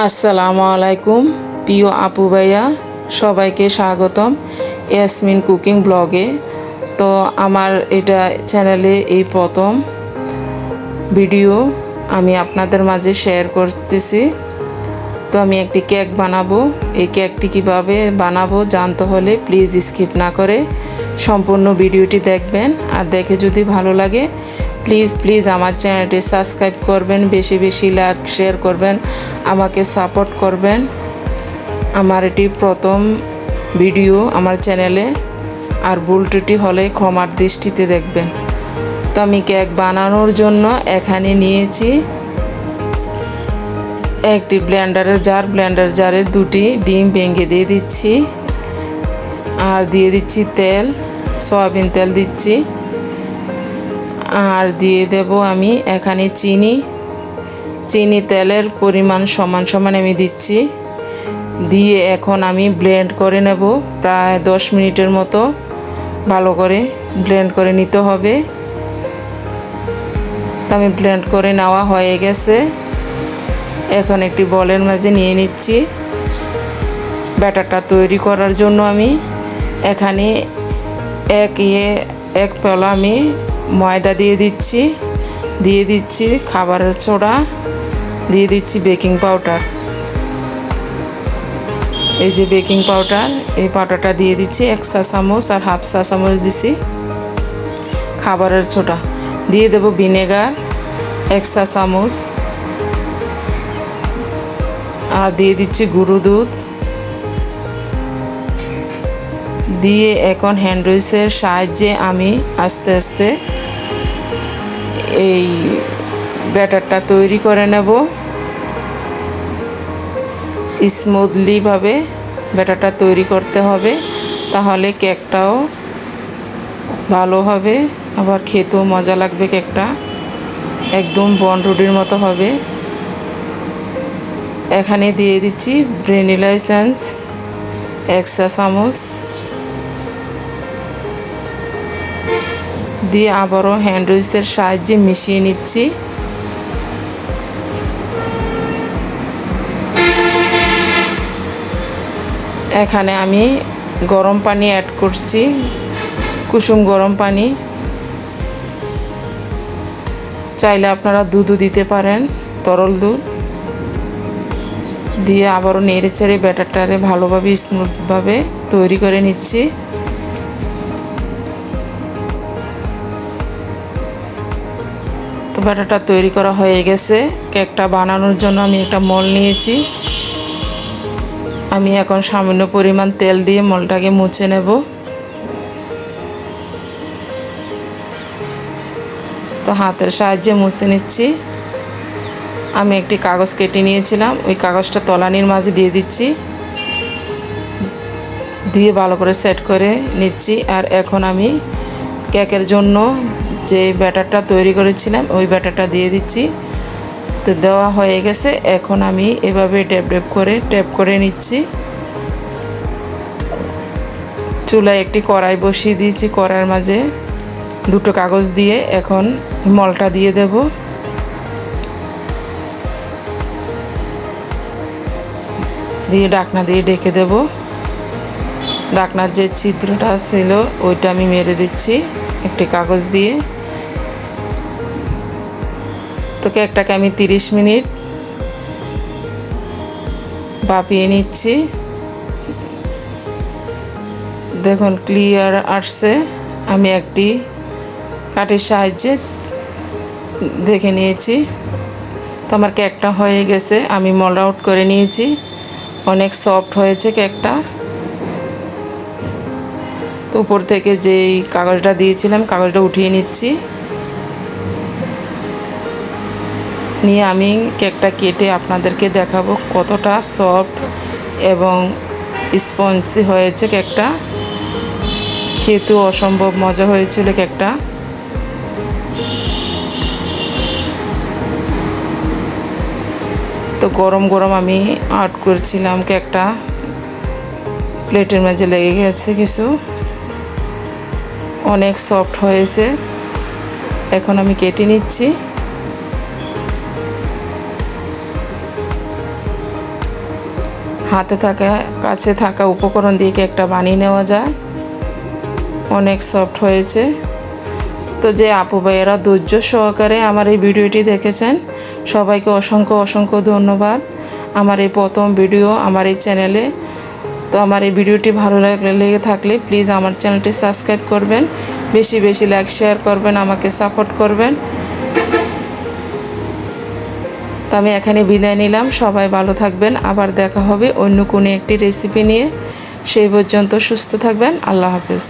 আসসালামু আলাইকুম প্রিয় আপু ভাইয়া, সবাইকে স্বাগতম ইয়াসমিন কুকিং ব্লগে। তো আমার এটা চ্যানেলে এই প্রথম ভিডিও আমি আপনাদের মাঝে শেয়ার করতেছি। তো আমি একটি কেক বানাবো। এই কেকটি কিভাবে বানাবো জানতে হলে প্লিজ স্কিপ না করে সম্পূর্ণ ভিডিওটি দেখবেন, আর দেখে যদি ভালো লাগে প্লিজ আমার চ্যানেলটি সাবস্ক্রাইব করবেন, বেশি বেশি লাইক শেয়ার করবেন, আমাকে সাপোর্ট করবেন। আমার এটি প্রথম ভিডিও আমার চ্যানেলে, আর ভুল ত্রুটি হলে ক্ষমার দৃষ্টিতে দেখবেন। তো আমি কেক বানানোর জন্য এখানে নিয়েছি একটি ব্লেন্ডার জারে দুটি ডিম ভেঙে দিয়ে দিচ্ছি, আর দিয়ে দিচ্ছি তেল, সয়াবিন তেল দিচ্ছি, আর দিয়ে দেব আমি এখানে চিনি তেলের পরিমাণ সমান সমান আমি দিচ্ছি। দিয়ে এখন আমি ব্লেন্ড করে নেব প্রায় 10 মিনিটের মতো। ভালো করে ব্লেন্ড করে নিতে হবে। তো আমি ব্লেন্ড করে নেওয়া হয়ে গেছে। এখন একটি বলের মাঝে নিয়ে নিচ্ছি। ব্যাটারটা তৈরি করার জন্য আমি এখানে এক পেলা আমি ময়দা দিয়ে দিচ্ছি খাবারের সোডা, দিয়ে দিচ্ছি বেকিং পাউডার। এই যে বেকিং পাউডার, এই পাউডারটা দিয়ে দিচ্ছি 1 চা চামচ, আর হাফ চা চামচ দিচ্ছি খাবারের সোডা। দিয়ে দেব ভিনেগার 1 চা চামচ, আর দিয়ে দিচ্ছি গুঁড়ো দুধ। দিয়ে এখন হ্যান্ড উইচের সাহায্যে আমি আস্তে আস্তে এই ব্যাটারটা তৈরি করে নেব। স্মুথলিভাবে ব্যাটারটা তৈরি করতে হবে, তাহলে কেকটাও ভালো হবে, আবার খেতেও মজা লাগবে। কেকটা একদম বনরুটির মতো হবে। এখানে দিয়ে দিচ্ছি ভ্যানিলা এসেন্স 1 চা চামচ, দিয়ে আবারও হ্যান্ড উইচের সাহায্যে মিশিয়ে নিচ্ছি। এখানে আমি গরম পানি অ্যাড করছি, কুসুম গরম পানি। চাইলে আপনারা দুধও দিতে পারেন, তরল দুধ। দিয়ে আবারও নেড়ে চেড়ে ব্যাটারটারে ভালোভাবে স্মুথভাবে তৈরি করে নিচ্ছি। তো ব্যাটারটা তৈরি করা হয়ে গেছে। কেকটা বানানোর জন্য আমি একটা মোল নিয়েছি। আমি এখন সামান্য পরিমাণ তেল দিয়ে মোলটাকে মুছে নেব। তো হাতের সাহায্যে মুছে নিচ্ছি। আমি একটি কাগজ কেটে নিয়েছিলাম, ওই কাগজটা তলানির মাঝে দিয়ে দিচ্ছি, দিয়ে ভালো করে সেট করে নিচ্ছি। আর এখন আমি কেকের জন্য যে ব্যাটারটা তৈরি করেছিলাম ওই ব্যাটারটা দিয়ে দিচ্ছি। তো দেওয়া হয়ে গেছে। এখন আমি এভাবে ট্যাপ করে নিচ্ছি। চুলায় একটি কড়াই বসিয়ে দিয়েছি, কড়াইয়ের মাঝে দুটো কাগজ দিয়ে এখন মলটা দিয়ে দেব। দিয়ে ঢাকনা দিয়ে ঢেকে দেব। ঢাকনার যে ছিদ্রটা ছিল ওইটা আমি মেরে দিচ্ছি একটি কাগজ দিয়ে। তো কেকটাকে আমি 30 মিনিট ভাপিয়ে নিচ্ছি। দেখুন ক্লিয়ার আসছে। আমি একটি কাঠির সাহায্যে দেখে নিয়েছি। তো আমার কেকটা হয়ে গেছে। আমি মোল্ড আউট করে নিয়েছি। অনেক সফট হয়েছে কেকটা। তো উপর থেকে যেই কাগজটা দিয়েছিলাম কাগজটা উঠিয়ে নিচ্ছি। নিয়ে আমি কেকটা কেটে আপনাদেরকে দেখাবো কতটা সফট এবং স্পঞ্জি হয়েছে কেকটা। খেতেও অসম্ভব মজা হয়েছিল কেকটা। তো গরম গরম আমি আউট করছিলাম কেকটা, প্লেটের মাঝে লেগে গেছে কিছু। অনেক সফট হয়েছে। এখন আমি কেটে নিচ্ছি। হাতে থাকা কাছে থাকা উপকরণ দিয়ে কেকটা বানিয়ে নেওয়া যায়। অনেক সফট হয়েছে। তো যে আপু ভাইয়েরা ধৈর্য সহকারে আমার এই ভিডিওটি দেখেছেন, সবাইকে অসংখ্য অসংখ্য ধন্যবাদ। আমার এই প্রথম ভিডিও আমার এই চ্যানেলে। তো আমার এই ভিডিওটি ভালো লেগে থাকলে প্লিজ আমার চ্যানেলটি সাবস্ক্রাইব করবেন, বেশি বেশি লাইক শেয়ার করবেন, আমাকে সাপোর্ট করবেন। তো আমি এখানে বিদায় নিলাম। সবাই ভালো থাকবেন। আবার দেখা হবে অন্য কোনো একটি রেসিপি নিয়ে। সেই পর্যন্ত সুস্থ থাকবেন। আল্লাহ হাফেজ।